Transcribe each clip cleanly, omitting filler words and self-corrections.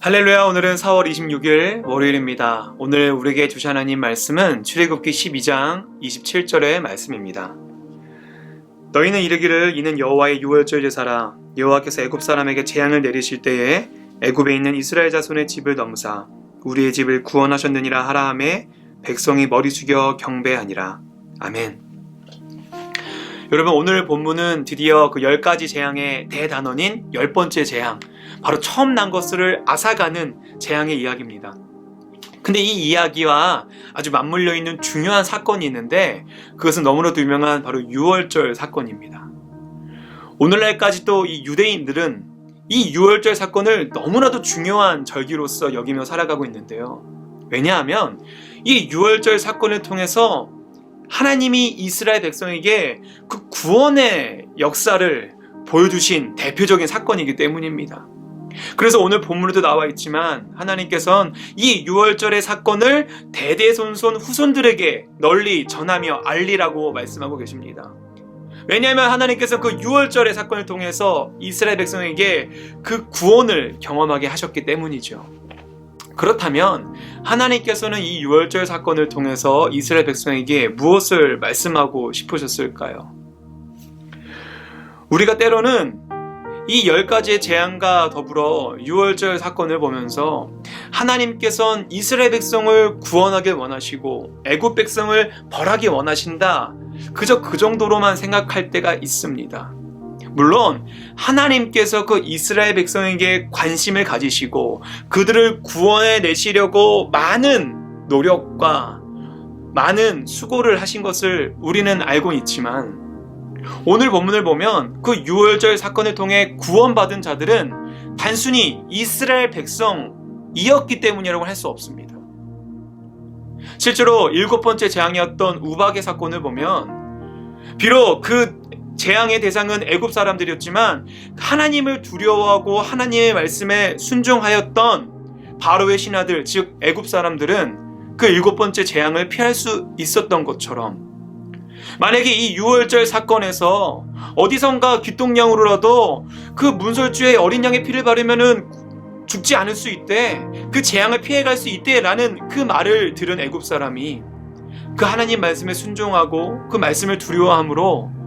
할렐루야. 오늘은 4월 26일 월요일입니다. 오늘 우리에게 주신 하나님 말씀은 출애굽기 12장 27절의 말씀입니다. 너희는 이르기를 이는 여호와의 유월절 제사라. 여호와께서 애굽 사람에게 재앙을 내리실 때에 애굽에 있는 이스라엘 자손의 집을 넘사 우리의 집을 구원하셨느니라 하라 하매 백성이 머리 숙여 경배하니라. 아멘. 여러분, 오늘 본문은 드디어 그 10가지 재앙의 대단원인 10번째 재앙, 바로 처음 난 것을 앗아가는 재앙의 이야기입니다. 근데 이 이야기와 아주 맞물려 있는 중요한 사건이 있는데, 그것은 너무나도 유명한 바로 유월절 사건입니다. 오늘날까지 또 이 유대인들은 이 유월절 사건을 너무나도 중요한 절기로서 여기며 살아가고 있는데요. 왜냐하면 이 유월절 사건을 통해서 하나님이 이스라엘 백성에게 그 구원의 역사를 보여주신 대표적인 사건이기 때문입니다. 그래서 오늘 본문에도 나와 있지만 하나님께서는 이 유월절의 사건을 대대손손 후손들에게 널리 전하며 알리라고 말씀하고 계십니다. 왜냐하면 하나님께서 그 유월절의 사건을 통해서 이스라엘 백성에게 그 구원을 경험하게 하셨기 때문이죠. 그렇다면 하나님께서는 이 유월절 사건을 통해서 이스라엘 백성에게 무엇을 말씀하고 싶으셨을까요? 우리가 때로는 이 10가지의 재앙과 더불어 유월절 사건을 보면서 하나님께서는 이스라엘 백성을 구원하길 원하시고 애굽 백성을 벌하기 원하신다, 그저 그 정도로만 생각할 때가 있습니다. 물론 하나님께서 그 이스라엘 백성에게 관심을 가지시고 그들을 구원해 내시려고 많은 노력과 많은 수고를 하신 것을 우리는 알고 있지만, 오늘 본문을 보면 그 유월절 사건을 통해 구원받은 자들은 단순히 이스라엘 백성이었기 때문이라고 할 수 없습니다. 실제로 7번째 재앙이었던 우박의 사건을 보면 비록 그 재앙의 대상은 애굽 사람들이었지만 하나님을 두려워하고 하나님의 말씀에 순종하였던 바로의 신하들, 즉 애굽 사람들은 그 7번째 재앙을 피할 수 있었던 것처럼, 만약에 이 유월절 사건에서 어디선가 귓동냥으로라도 그 문설주에 어린 양의 피를 바르면은 죽지 않을 수 있대, 그 재앙을 피해갈 수 있대 라는 그 말을 들은 애굽 사람이 그 하나님 말씀에 순종하고 그 말씀을 두려워함으로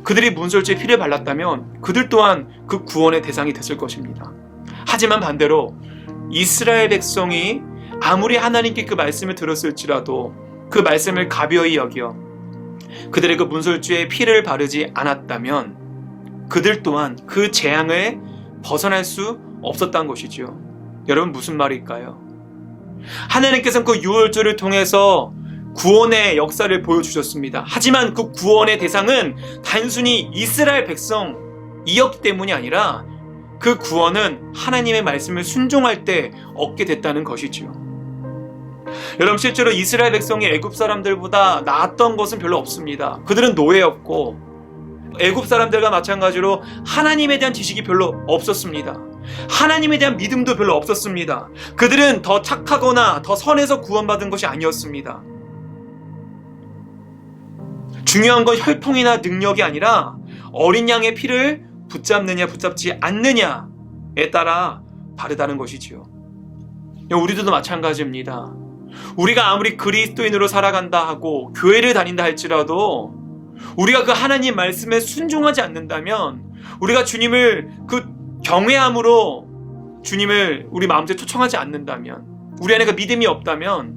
그들이 문설주에 피를 발랐다면 그들 또한 그 구원의 대상이 됐을 것입니다. 하지만 반대로 이스라엘 백성이 아무리 하나님께 그 말씀을 들었을지라도 그 말씀을 가벼이 여겨 그들의 그 문설주에 피를 바르지 않았다면 그들 또한 그 재앙을 벗어날 수 없었다는 것이죠. 여러분, 무슨 말일까요? 하나님께서는 그 유월절을 통해서 구원의 역사를 보여주셨습니다. 하지만 그 구원의 대상은 단순히 이스라엘 백성이었기 때문이 아니라 그 구원은 하나님의 말씀을 순종할 때 얻게 됐다는 것이죠. 여러분, 실제로 이스라엘 백성이 애굽 사람들보다 나았던 것은 별로 없습니다. 그들은 노예였고 애굽 사람들과 마찬가지로 하나님에 대한 지식이 별로 없었습니다. 하나님에 대한 믿음도 별로 없었습니다. 그들은 더 착하거나 더 선해서 구원받은 것이 아니었습니다. 중요한 건 혈통이나 능력이 아니라 어린 양의 피를 붙잡느냐 붙잡지 않느냐에 따라 다르다는 것이지요. 우리들도 마찬가지입니다. 우리가 아무리 그리스도인으로 살아간다 하고 교회를 다닌다 할지라도 우리가 그 하나님 말씀에 순종하지 않는다면, 우리가 주님을 그 경외함으로 주님을 우리 마음속에 초청하지 않는다면, 우리 안에 그 믿음이 없다면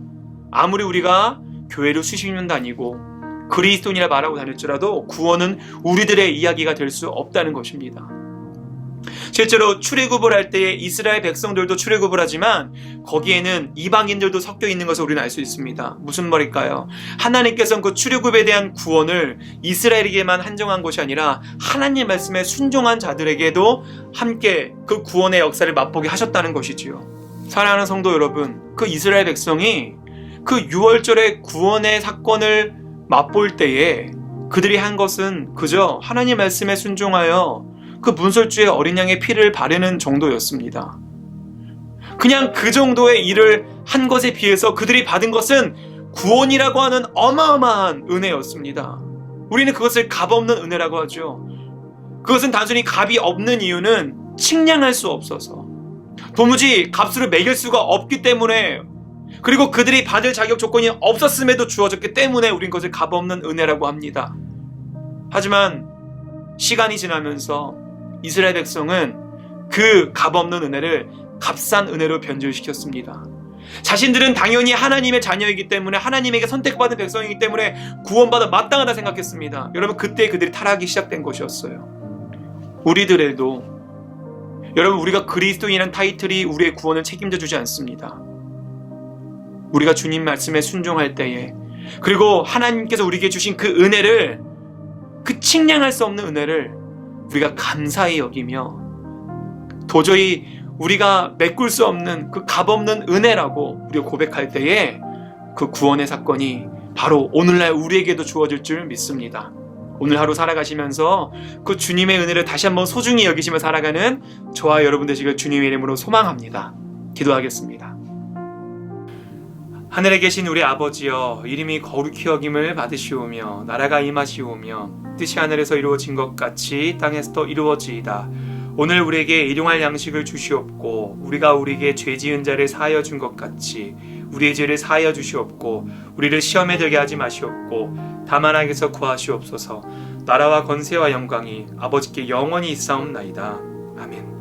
아무리 우리가 교회를 수십 년 다니고 그리스도인이라 말하고 다닐지라도 구원은 우리들의 이야기가 될 수 없다는 것입니다. 실제로 출애굽을 할 때에 이스라엘 백성들도 출애굽을 하지만 거기에는 이방인들도 섞여 있는 것을 우리는 알 수 있습니다. 무슨 말일까요? 하나님께서는 그 출애굽에 대한 구원을 이스라엘에게만 한정한 것이 아니라 하나님 말씀에 순종한 자들에게도 함께 그 구원의 역사를 맛보게 하셨다는 것이지요. 사랑하는 성도 여러분, 그 이스라엘 백성이 그 유월절의 구원의 사건을 맛볼 때에 그들이 한 것은 그저 하나님 말씀에 순종하여 그 문설주에 어린 양의 피를 바르는 정도였습니다. 그냥 그 정도의 일을 한 것에 비해서 그들이 받은 것은 구원이라고 하는 어마어마한 은혜였습니다. 우리는 그것을 값없는 은혜라고 하죠. 그것은 단순히 값이 없는 이유는 측량할 수 없어서, 도무지 값으로 매길 수가 없기 때문에, 그리고 그들이 받을 자격 조건이 없었음에도 주어졌기 때문에 우린 그것을 값없는 은혜라고 합니다. 하지만 시간이 지나면서 이스라엘 백성은 그 값없는 은혜를 값싼 은혜로 변질시켰습니다. 자신들은 당연히 하나님의 자녀이기 때문에, 하나님에게 선택받은 백성이기 때문에 구원받아 마땅하다 생각했습니다. 여러분, 그때 그들이 타락이 시작된 것이었어요. 우리들에도, 여러분, 우리가 그리스도인이라는 타이틀이 우리의 구원을 책임져 주지 않습니다. 우리가 주님 말씀에 순종할 때에, 그리고 하나님께서 우리에게 주신 그 은혜를, 그 측량할 수 없는 은혜를 우리가 감사히 여기며, 도저히 우리가 메꿀 수 없는 그 값없는 은혜라고 우리가 고백할 때에 그 구원의 사건이 바로 오늘날 우리에게도 주어질 줄 믿습니다. 오늘 하루 살아가시면서 그 주님의 은혜를 다시 한번 소중히 여기시며 살아가는 저와 여러분 되시길 주님의 이름으로 소망합니다. 기도하겠습니다. 하늘에 계신 우리 아버지여, 이름이 거룩히 여김을 받으시오며 나라가 임하시오며 뜻이 하늘에서 이루어진 것 같이 땅에서도 이루어지이다. 오늘 우리에게 일용할 양식을 주시옵고 우리가 우리에게 죄 지은 자를 사하여 준 것 같이 우리의 죄를 사하여 주시옵고 우리를 시험에 들게 하지 마시옵고 다만 악에서 구하시옵소서. 나라와 권세와 영광이 아버지께 영원히 있사옵나이다. 아멘.